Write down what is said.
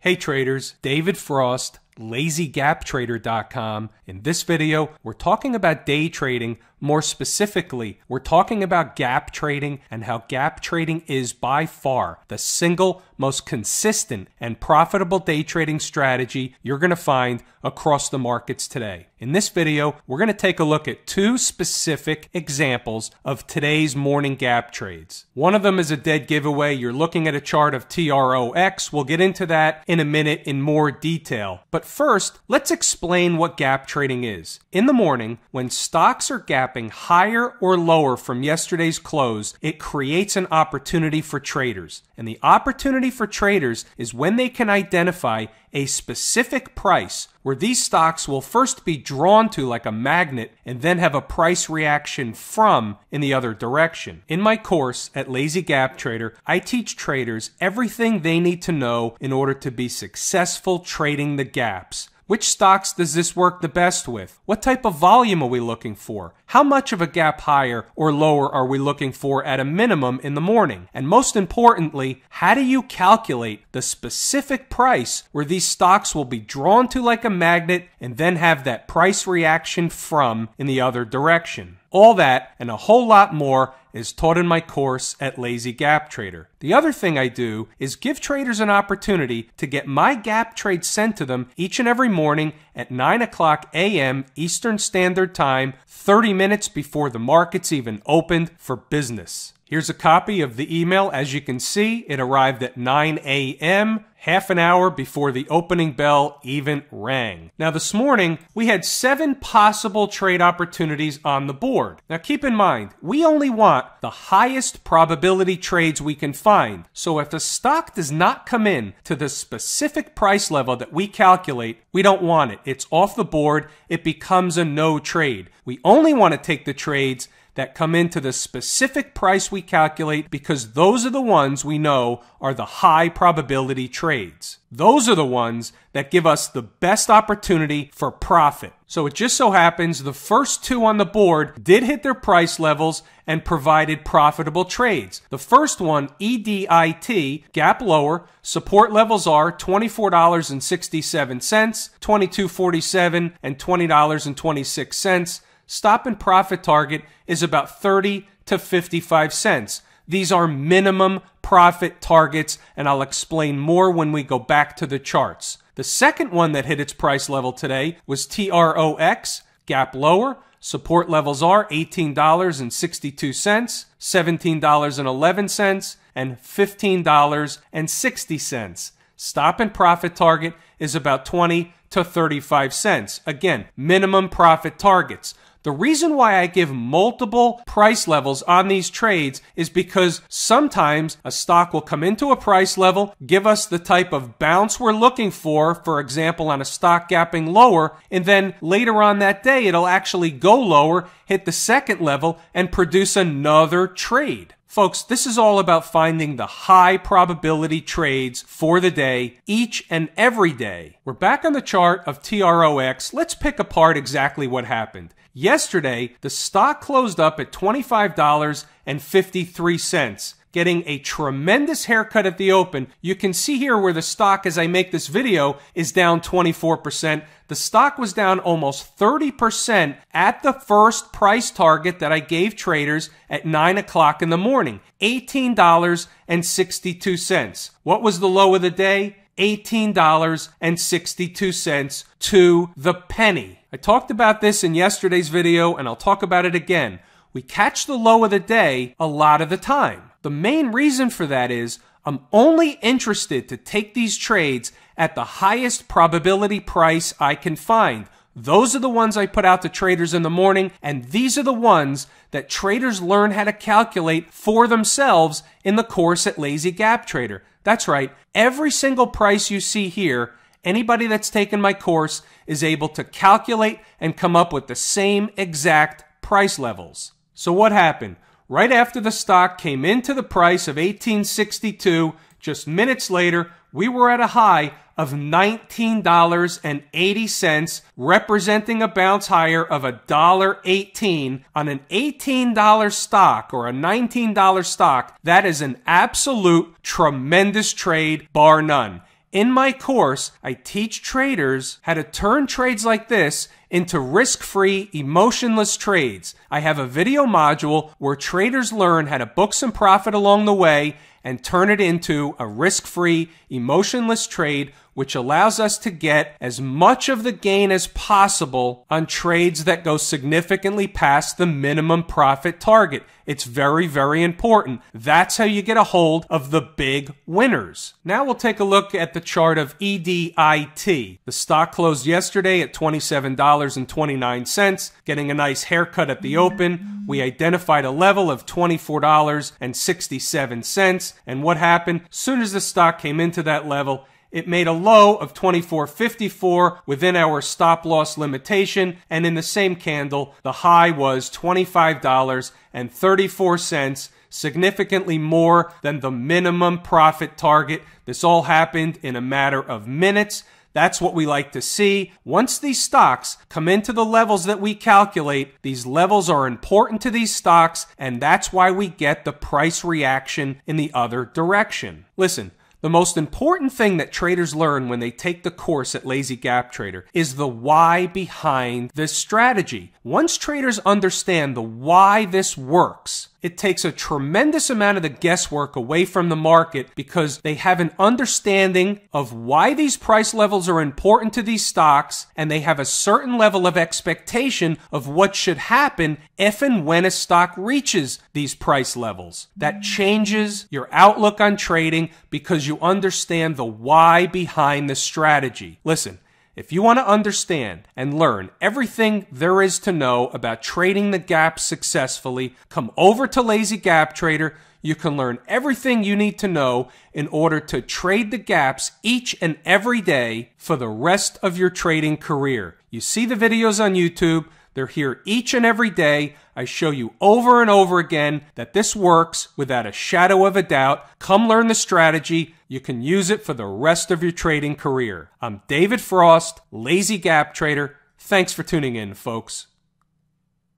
Hey traders, David Frost, LazyGapTrader.com. In this video, we're talking about day trading. More specifically, we're talking about gap trading and how gap trading is by far the single most consistent and profitable day trading strategy you're going to find across the markets today. In this video, we're going to take a look at two specific examples of today's morning gap trades. One of them is a dead giveaway. You're looking at a chart of TROX. We'll get into that in a minute in more detail. But first, let's explain what gap trading is. In the morning, when stocks are gapping higher or lower from yesterday's close, it creates an opportunity for traders. And the opportunity for traders is when they can identify a specific price where these stocks will first be drawn to like a magnet and then have a price reaction from in the other direction. In my course at Lazy Gap Trader, I teach traders everything they need to know in order to be successful trading the gaps. Which stocks does this work the best with? What type of volume are we looking for? How much of a gap higher or lower are we looking for at a minimum in the morning? And most importantly, how do you calculate the specific price where these stocks will be drawn to like a magnet and then have that price reaction from in the other direction? All that and a whole lot more is taught in my course at Lazy Gap Trader. The other thing I do is give traders an opportunity to get my gap trade sent to them each and every morning at 9 o'clock a.m. Eastern Standard Time, 30 minutes before the markets even opened for business. Here's a copy of the email. As you can see, it arrived at 9 a.m., half an hour before the opening bell even rang. Now this morning, we had 7 possible trade opportunities on the board. Now keep in mind, we only want the highest probability trades we can find. So if the stock does not come in to the specific price level that we calculate, we don't want it. It's off the board. It becomes a no trade. We only want to take the trades that come into the specific price we calculate because those are the ones we know are the high probability trades. Those are the ones that give us the best opportunity for profit. So it just so happens the first 2 on the board did hit their price levels and provided profitable trades. The first one, EDIT, gap lower, support levels are $24.67, $22.47, and $20.26. Stop and profit target is about 30 to 55 cents. These are minimum profit targets, and I'll explain more when we go back to the charts. The second one that hit its price level today was TROX, gap lower. Support levels are $18.62, $17.11, and $15.60. Stop and profit target is about 20 to 35 cents. Again, minimum profit targets. The reason why I give multiple price levels on these trades is because sometimes a stock will come into a price level, give us the type of bounce we're looking for example, on a stock gapping lower, and then later on that day, it'll actually go lower, hit the second level, and produce another trade. Folks, this is all about finding the high probability trades for the day, each and every day. We're back on the chart of TROX. Let's pick apart exactly what happened. Yesterday, the stock closed up at $25.53, getting a tremendous haircut at the open. You can see here where the stock, as I make this video, is down 24%. The stock was down almost 30% at the first price target that I gave traders at 9 o'clock in the morning, $18.62. What was the low of the day? $18.62 to the penny. I talked about this in yesterday's video, and I'll talk about it again. We catch the low of the day a lot of the time. The main reason for that is I'm only interested to take these trades at the highest probability price I can find. Those are the ones I put out to traders in the morning, and these are the ones that traders learn how to calculate for themselves in the course at Lazy Gap Trader. That's right. Every single price you see here, anybody that's taken my course is able to calculate and come up with the same exact price levels. So what happened? Right after the stock came into the price of $18.62, just minutes later, we were at a high of $19.80, representing a bounce higher of $1.18 on an $18 stock or a $19 stock. That is an absolute tremendous trade, bar none. In my course, I teach traders how to turn trades like this into risk-free, emotionless trades. I have a video module where traders learn how to book some profit along the way and turn it into a risk-free, emotionless trade, which allows us to get as much of the gain as possible on trades that go significantly past the minimum profit target. It's very, very important. That's how you get a hold of the big winners. Now we'll take a look at the chart of EDIT. The stock closed yesterday at $27.29, getting a nice haircut at the open. We identified a level of $24.67. And what happened? As soon as the stock came into that level, it made a low of $24.54 within our stop loss limitation, and in the same candle, the high was $25.34, significantly more than the minimum profit target. This all happened in a matter of minutes. That's what we like to see. Once these stocks come into the levels that we calculate, these levels are important to these stocks, and that's why we get the price reaction in the other direction. Listen, the most important thing that traders learn when they take the course at Lazy Gap Trader is the why behind this strategy. Once traders understand the why this works, it takes a tremendous amount of the guesswork away from the market because they have an understanding of why these price levels are important to these stocks, and they have a certain level of expectation of what should happen if and when a stock reaches these price levels. That changes your outlook on trading because you understand the why behind the strategy. Listen, if you want to understand and learn everything there is to know about trading the gaps successfully, come over to Lazy Gap Trader. You can learn everything you need to know in order to trade the gaps each and every day for the rest of your trading career. You see the videos on YouTube. They're here each and every day. I show you over and over again that this works without a shadow of a doubt. Come learn the strategy. You can use it for the rest of your trading career. I'm David Frost, Lazy Gap Trader. Thanks for tuning in, folks.